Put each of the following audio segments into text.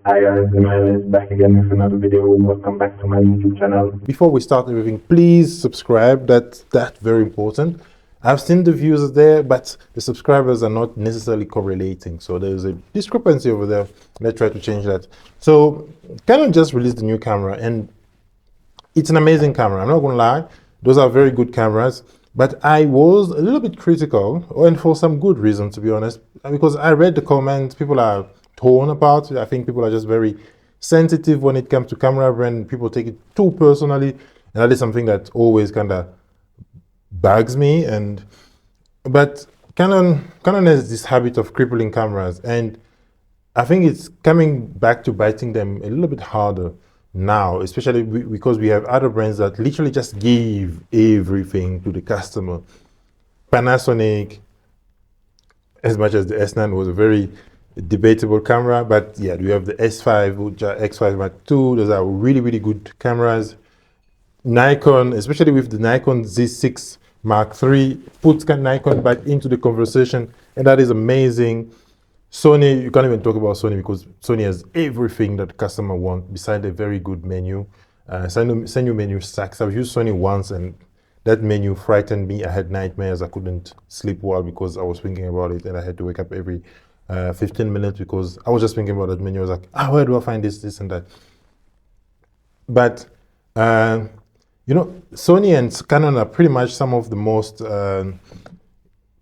Hi guys, Emmanuel is back again with another video. Welcome back to my YouTube channel. Before we start everything, please subscribe. That's very important. I've seen the views there, but the subscribers are not necessarily correlating. So there's a discrepancy over there. Let's try to change that. So Canon just released the new camera, and it's an amazing camera. I'm not going to lie. Those are very good cameras. But I was a little bit critical, and for some good reason, to be honest, because I read the comments. People are torn about it. I think people are just very sensitive when it comes to camera brand. People take it too personally, and that is something that always kind of bugs me. But Canon has this habit of crippling cameras, and I think it's coming back to biting them a little bit harder now, especially because we have other brands that literally just give everything to the customer. Panasonic, as much as the S9 was a very debatable camera, but yeah, we have the S5, which are X5 Mark II. Those are really, really good cameras. Nikon, especially with the Nikon Z6 Mark III, puts Nikon back into the conversation, and that is amazing. Sony, you can't even talk about Sony because Sony has everything that the customer wants beside a very good menu. Send menu sucks. I've used Sony once and that menu frightened me. I had nightmares. I couldn't sleep well because I was thinking about it, and I had to wake up every 15 minutes because I was just thinking about that menu. I was like, where do I find this and that? But, you know, Sony and Canon are pretty much some of the most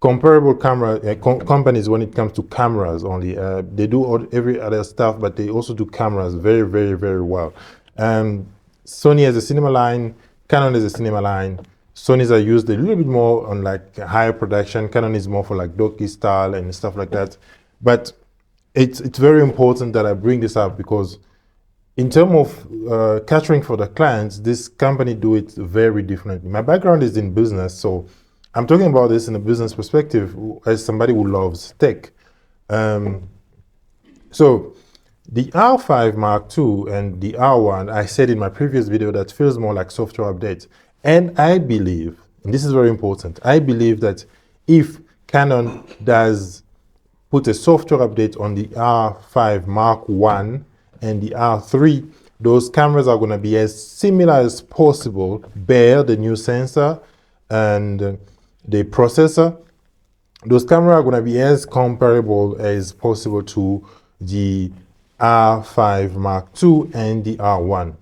comparable camera companies when it comes to cameras only. They do every other stuff, but they also do cameras very, very, very well. Sony has a cinema line, Canon has a cinema line. Sony's are used a little bit more on like higher production. Canon is more for like docu style and stuff like that. But it's very important that I bring this up because in terms of catering for the clients, this company do it very differently. My background is in business, so I'm talking about this in a business perspective as somebody who loves tech. So the R5 Mark II and the R1, I said in my previous video that feels more like software updates. And I believe, and this is very important, I believe that if Canon does put a software update on the R5 Mark I and the R3, those cameras are going to be as similar as possible, bear the new sensor and the processor. Those cameras are going to be as comparable as possible to the R5 Mark II and the R1.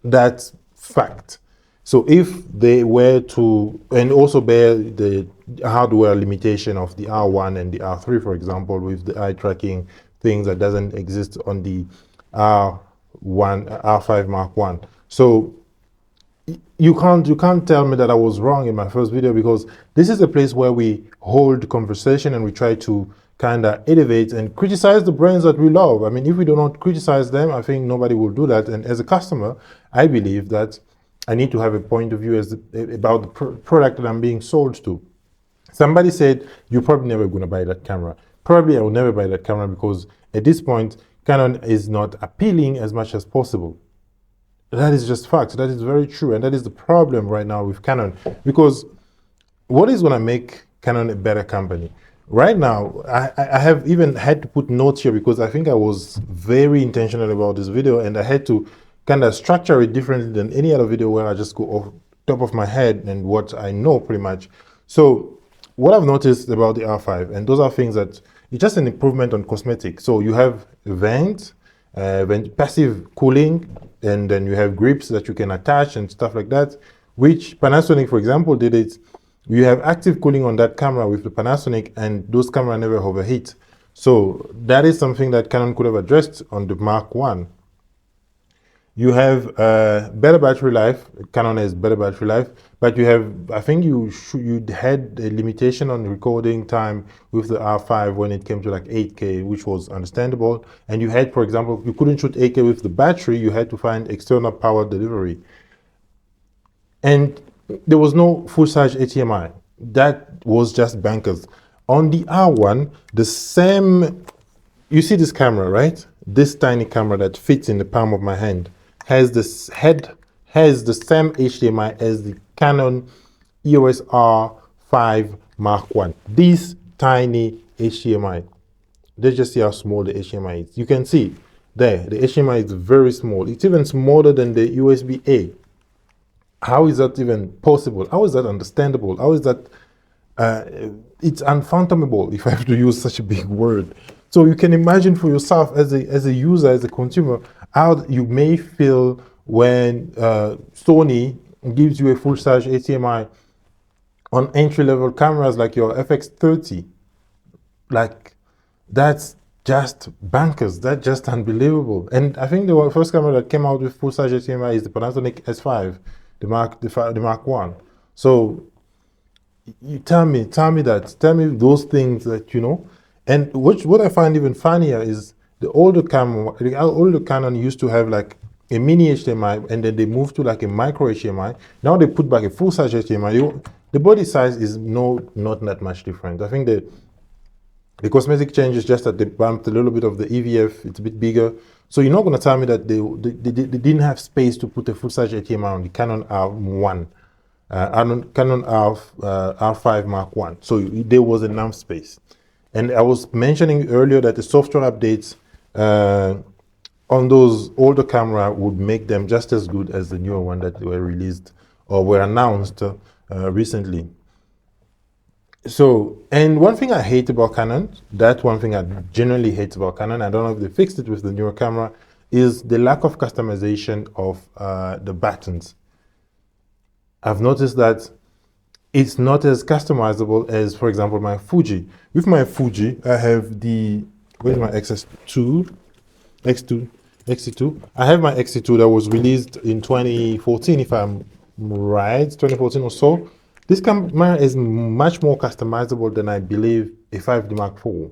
That's fact. So if they were to, and also bear the hardware limitation of the R1 and the R3, for example, with the eye tracking things that doesn't exist on the R5 Mark I. So you can't tell me that I was wrong in my first video, because this is a place where we hold conversation and we try to kind of elevate and criticize the brands that we love. I mean, if we do not criticize them, I think nobody will do that. And as a customer, I believe that I need to have a point of view about the product that I'm being sold to. Somebody said, you're probably never going to buy that camera. Probably I will never buy that camera because at this point, Canon is not appealing as much as possible. That is just fact. That is very true. And that is the problem right now with Canon. Because what is going to make Canon a better company? Right now, I have even had to put notes here because I think I was very intentional about this video, and I had to kind of structure it differently than any other video where I just go off top of my head and what I know pretty much. So what I've noticed about the R5, and those are things that it's just an improvement on cosmetics. So you have vent, passive cooling, and then you have grips that you can attach and stuff like that, which Panasonic, for example, did it. You have active cooling on that camera with the Panasonic, and those cameras never overheat. So that is something that Canon could have addressed on the Mark I. You have better battery life. Canon has better battery life, but you have, I think you had a limitation on recording time with the R5 when it came to like 8K, which was understandable. And you had, for example, you couldn't shoot 8K with the battery. You had to find external power delivery. And there was no full-size HDMI. That was just bankers. On the R1, the same, you see this camera, right? This tiny camera that fits in the palm of my hand has the same HDMI as the Canon EOS R5 Mark I. This tiny HDMI. Let's just see how small the HDMI is. You can see there. The HDMI is very small. It's even smaller than the USB-A. How is that even possible? How is that understandable? How is that it's unfathomable, if I have to use such a big word. So you can imagine for yourself as a user, as a consumer, how you may feel when Sony gives you a full-size HDMI on entry-level cameras like your FX30. Like, that's just bankers. That's just unbelievable. And I think the first camera that came out with full-size HDMI is the Panasonic S5, the Mark 1. So you tell me those things that, you know. And what I find even funnier is the older Canon used to have like a mini HDMI, and then they moved to like a micro HDMI. Now they put back a full-size HDMI. The body size is not that much different. I think the cosmetic change is just that they bumped a little bit of the EVF. It's a bit bigger. So you're not going to tell me that they didn't have space to put a full-size HDMI on the Canon R1. Canon R5 Mark 1. So there was enough space. And I was mentioning earlier that the software updates on those older camera would make them just as good as the newer one that were released or were announced recently. So, and one thing I hate about Canon, that one thing I generally hate about Canon, I don't know if they fixed it with the newer camera, is the lack of customization of the buttons. I've noticed that it's not as customizable as, for example, my Fuji. With my Fuji, I have the, where's my X2? XT2. I have my XT2 that was released in 2014, if I'm right, 2014 or so. This camera is much more customizable than I believe a 5D Mark IV.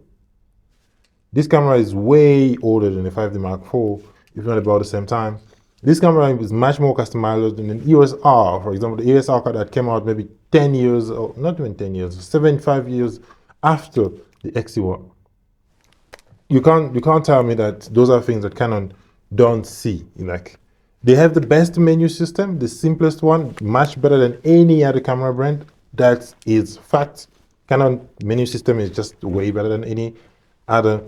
This camera is way older than a 5D Mark IV, if not about the same time. This camera is much more customizable than an EOS R. For example, the EOS R that came out maybe 10 years, or not even 10 years, 75 years after the XT1. You can't tell me that those are things that Canon don't see. Like, they have the best menu system, the simplest one, much better than any other camera brand. That is fact. Canon menu system is just way better than any other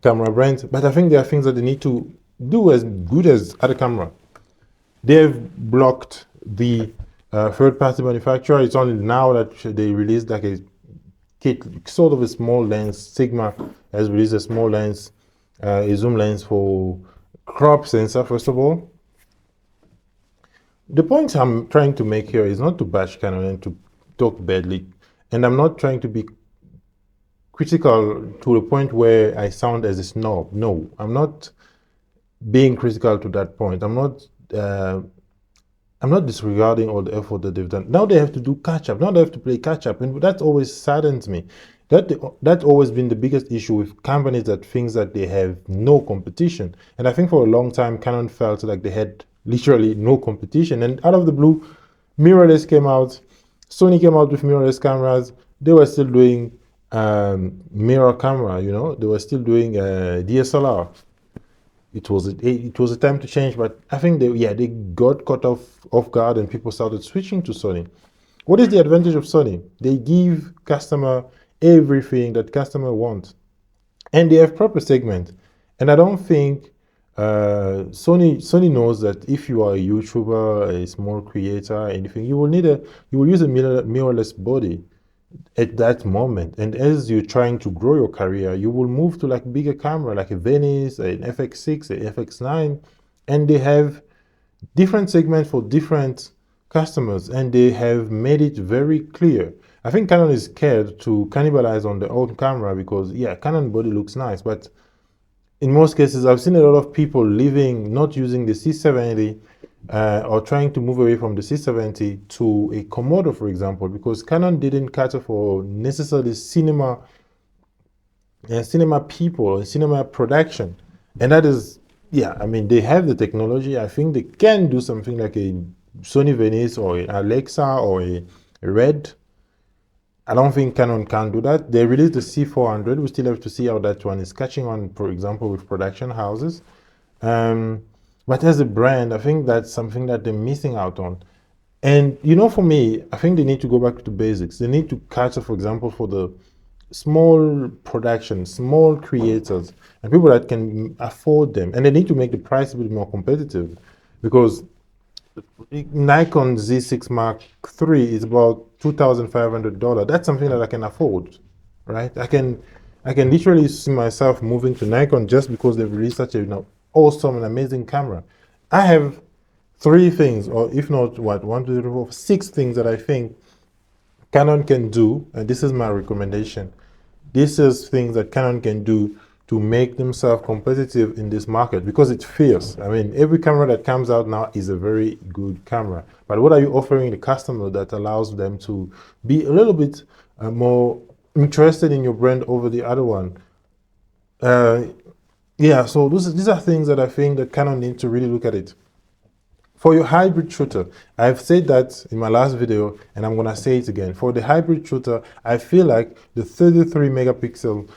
camera brand. But I think there are things that they need to do as good as other camera. They've blocked the third-party manufacturer. It's only now that they released like a kit, sort of a small lens. Sigma has released a small lens, a zoom lens for crop sensor. First of all, the point I'm trying to make here is not to bash Canon and to talk badly, and I'm not trying to be critical to the point where I sound as a snob. No, I'm not being critical to that point. I'm not disregarding all the effort that they've done. Now they have to do catch up. Now they have to play catch up, and that always saddens me. That's always been the biggest issue with companies that thinks that they have no competition. And I think for a long time, Canon felt like they had literally no competition. And out of the blue, mirrorless came out. Sony came out with mirrorless cameras. They were still doing mirror camera. You know, they were still doing DSLR. It was a time to change, but I think they got caught off guard and people started switching to Sony. What is the advantage of Sony? They give customer everything that customer wants, and they have proper segment. And I don't think Sony knows that if you are a YouTuber, a small creator, anything, you will use a mirrorless body at that moment. And as you're trying to grow your career, you will move to like bigger camera, like a Venice, an FX6, an FX9, and they have different segments for different customers, and they have made it very clear. I think Canon is scared to cannibalize on their own camera because, yeah, Canon body looks nice, but in most cases, I've seen a lot of people not using the C70 or trying to move away from the C70 to a Komodo, for example, because Canon didn't cater for necessarily cinema people and cinema production. And that is, yeah, I mean, they have the technology. I think they can do something like a Sony Venice or an Alexa or a Red. I don't think Canon can do that. They released the C400. We still have to see how that one is catching on, for example, with production houses. But as a brand, I think that's something that they're missing out on. And, you know, for me, I think they need to go back to basics. They need to cater, for example, for the small production, small creators, and people that can afford them, and they need to make the price a bit more competitive, because Nikon Z6 Mark III is about $2,500. That's something that I can afford, right? I can literally see myself moving to Nikon just because they've released such a awesome and amazing camera. I have three things, or if not what, one, two, three, four, six things that I think Canon can do, and this is my recommendation. This is things that Canon can do to make themselves competitive in this market, because it's fierce. I mean, every camera that comes out now is a very good camera. But what are you offering the customer that allows them to be a little bit more interested in your brand over the other one? Yeah, so these are things that I think that Canon need to really look at it. For your hybrid shooter, I've said that in my last video, and I'm gonna say it again. For the hybrid shooter, I feel like the 33 megapixel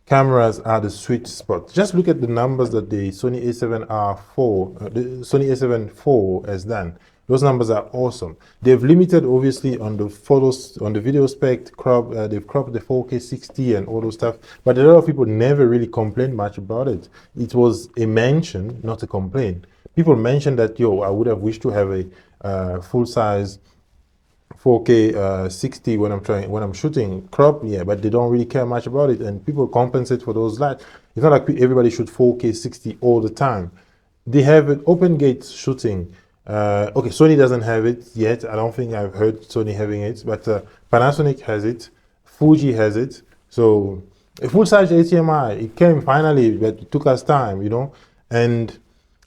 cameras are the sweet spot. Just look at the numbers that the Sony a7R4, the Sony a7 IV has done. Those numbers are awesome. They've limited, obviously, on the photos, on the video spec, they've cropped the 4K 60 and all those stuff, but a lot of people never really complained much about it. It was a mention, not a complaint. People mentioned that, yo, I would have wished to have a full-size 4K 60 when I'm shooting crop, yeah, but they don't really care much about it, and people compensate for those lights. It's not like everybody shoot 4K 60 all the time. They have an open gate shooting. Okay, Sony doesn't have it yet. I don't think I've heard Sony having it, but Panasonic has it, Fuji has it. So a full-size HDMI, it came finally, but it took us time, and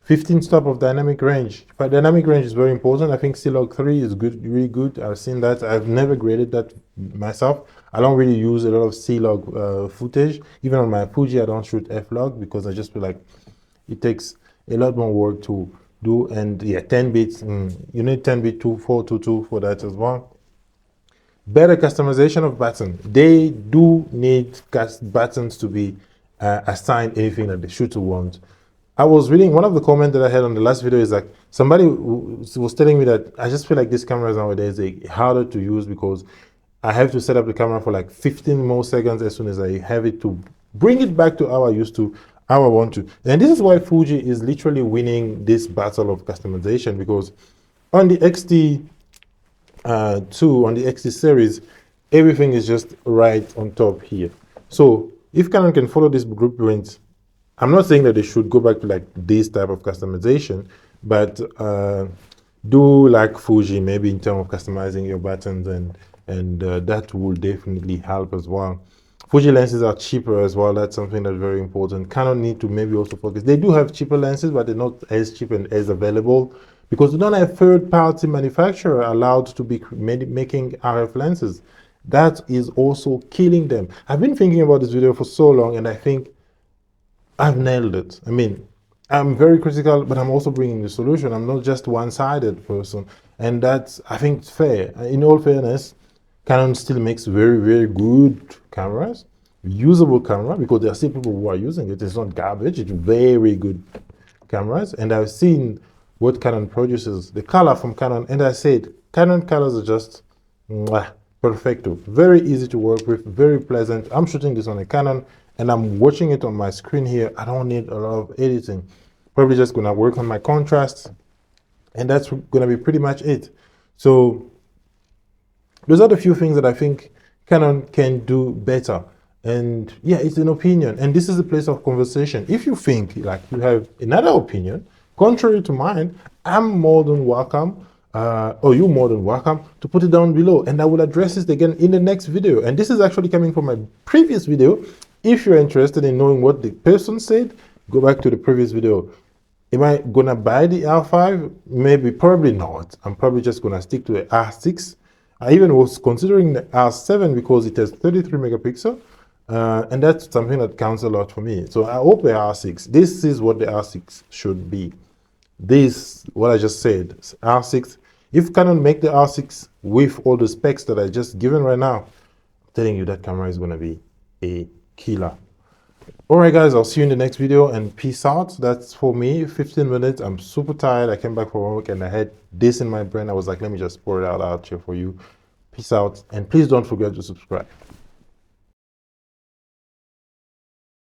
15 stop of dynamic range. But dynamic range is very important. I think C-Log 3 is good, really good. I've seen that. I've never graded that myself. I don't really use a lot of C-Log footage. Even on my Fuji, I don't shoot F-Log because I just feel like it takes a lot more work to do. And yeah, 10 bits, you need 10 bit 422 for that as well. Better customization of buttons. They do need buttons to be assigned anything that the shooter wants. I was reading one of the comments that I had on the last video is like somebody was telling me that I just feel like these cameras nowadays are harder to use because I have to set up the camera for like 15 more seconds as soon as I have it to bring it back to how I used to, how I want to. And this is why Fuji is literally winning this battle of customization, because on the XT2, on the XT series, everything is just right on top here. So if Canon can follow this blueprint, I'm not saying that they should go back to like this type of customization, but do like Fuji, maybe in terms of customizing your buttons, and that will definitely help as well. Fuji lenses are cheaper as well. That's something that's very important. Canon need to maybe also focus. They do have cheaper lenses, but they're not as cheap and as available because they don't have third-party manufacturer allowed to be making RF lenses. That is also killing them. I've been thinking about this video for so long, and I think I've nailed it. I mean, I'm very critical, but I'm also bringing the solution. I'm not just one-sided person. And that's, I think, it's fair. In all fairness, Canon still makes very, very good cameras, usable camera, because there are still people who are using it. It's not garbage. It's very good cameras. And I've seen what Canon produces, the color from Canon, and I said, Canon colors are just perfecto. Very easy to work with, very pleasant. I'm shooting this on a Canon, and I'm watching it on my screen here. I don't need a lot of editing. Probably just gonna work on my contrast, and that's gonna be pretty much it. So those are the few things that I think Canon can do better. And yeah, it's an opinion, and this is a place of conversation. If you think like you have another opinion, contrary to mine, I'm more than welcome, or you're more than welcome to put it down below, and I will address it again in the next video. And this is actually coming from my previous video. If you're interested in knowing what the person said, go back to the previous video. Am I gonna buy the R5? Maybe, probably not. I'm probably just gonna stick to the R6. I even was considering the R7 because it has 33 megapixel, and that's something that counts a lot for me. So I hope the R6, this is what the R6 should be. This, what I just said, R6. If Canon make the R6 with all the specs that I just given right now, I'm telling you that camera is gonna be a killer. All right, guys, I'll see you in the next video, and peace out. That's for me, 15 minutes. I'm super tired. I came back from work and I had this in my brain. I was like, let me just pour it out here for you. Peace out, and please don't forget to subscribe.